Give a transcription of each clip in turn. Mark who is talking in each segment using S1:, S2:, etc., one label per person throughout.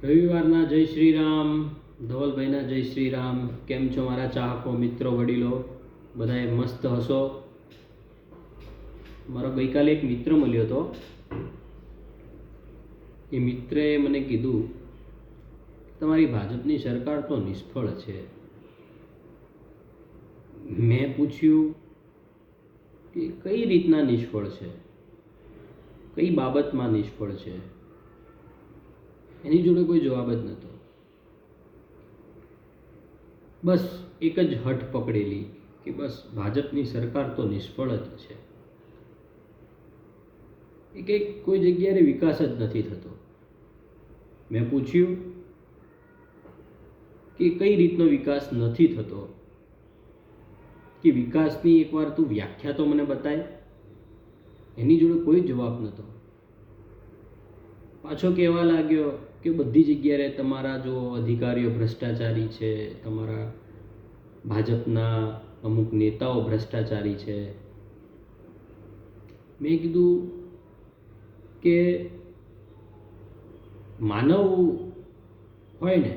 S1: રવિવારના જય શ્રી રામ, ધવલભાઈના જય શ્રી રામ. કેમ છો મારા ચાહકો, મિત્રો, વડીલો? બધાએ મસ્ત હશો. મારો ગઈકાલે એક મિત્ર મળ્યો હતો. એ મિત્રએ મને કીધું તમારી ભાજપની સરકાર તો નિષ્ફળ છે. મેં પૂછ્યું કે કઈ રીતના નિષ્ફળ છે, કઈ બાબતમાં નિષ્ફળ છે? એની જોડે કોઈ જવાબ જ નહોતો. બસ એક જ હઠ પકડેલી કે બસ ભાજપની સરકાર તો નિષ્ફળ જ છે. એ કે કોઈ જગ્યાએ વિકાસ જ નથી થતો. મેં પૂછ્યું કે કઈ રીતનો વિકાસ નથી થતો, કે વિકાસની એકવાર તું વ્યાખ્યા તો મને બતાય. એની જોડે કોઈ જવાબ નહોતો. પાછો કહેવા લાગ્યો કે બધી જગ્યાએ તમારા જો અધિકારીઓ ભ્રષ્ટાચારી છે, તમારા ભાજપના અમુક નેતાઓ ભ્રષ્ટાચારી છે. મેં કીધું કે માનવ હોય ને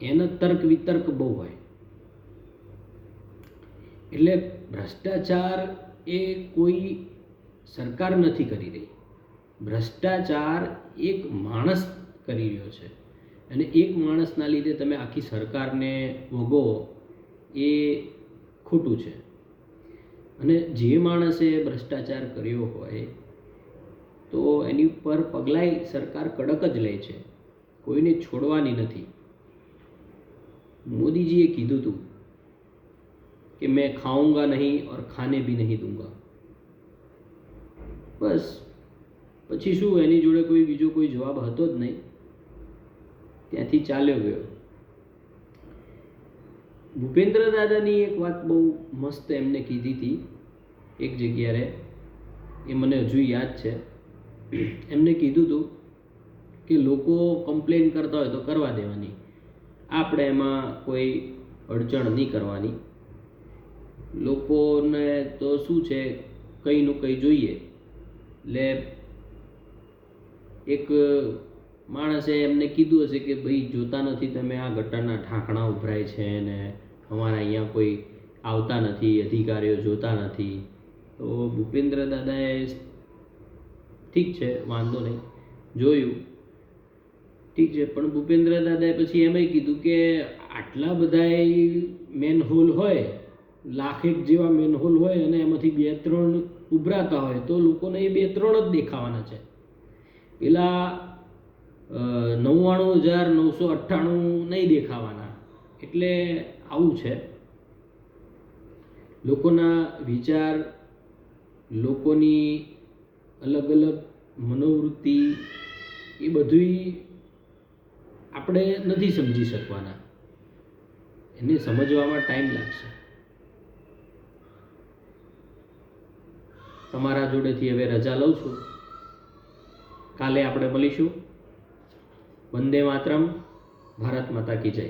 S1: એનો તર્ક વિતર્ક બહુ હોય. એટલે ભ્રષ્ટાચાર એ કોઈ સરકાર નથી કરી રહી, ભ્રષ્ટાચાર એક માણસ કરી રહ્યો છે. અને એક માણસના લીધે તમે આખી સરકારને વગો એ ખોટું છે. અને જે માણસે ભ્રષ્ટાચાર કર્યો હોય તો એની ઉપર પગલાં સરકાર કડક જ લે છે, કોઈને છોડવાની નથી. મોદીજીએ કીધું હતું કે मैं खाऊंगा नहीं और खाने भी नहीं दूंगा. બસ પછી શું, એની જોડે કોઈ બીજો કોઈ જવાબ હતો જ નહીં. ત્યાંથી ચાલ્યો ગયો. ભૂપેન્દ્ર દાદાની એક વાત બહુ મસ્ત એમને કીધી હતી એક જગ્યાએ, એ મને હજુ યાદ છે. એમને કીધું હતું કે લોકો કમ્પ્લેન કરતા હોય તો કરવા દેવાની, આપણે એમાં કોઈ અડચણ નહીં કરવાની. લોકોને તો શું છે, કંઈનું કંઈ જોઈએ. એટલે એક માણસે એમને કીધું હશે કે ભાઈ જોતા નથી તમે આ ગટરના ઢાંકણા ઉભરાય છે ને અમારા અહીંયા કોઈ આવતા નથી, અધિકારીઓ જોતા નથી. તો ભૂપેન્દ્ર દાદાએ ઠીક છે વાંધો નહીં જોયું, ઠીક છે. પણ ભૂપેન્દ્ર દાદાએ પછી એમય કીધું કે આટલા બધા મેનહોલ હોય, 1,00,000 જેવા મેનહોલ હોય અને એમાંથી 2-3 ઉભરાતા હોય તો લોકોને એ 2-3 જ દેખાવાના છે. પેલા 99,998 નહીં દેખાવાના. એટલે આવું છે. લોકોના વિચાર, લોકોની અલગ અલગ મનોવૃત્તિ, એ બધું આપણે નથી સમજી શકવાના. એને સમજવામાં ટાઈમ લાગશે. તમારા જોડેથી હવે રજા લઉં છું. કાલે આપણે મળીશું. વંદે માતરમ. ભારત માતા કી જય.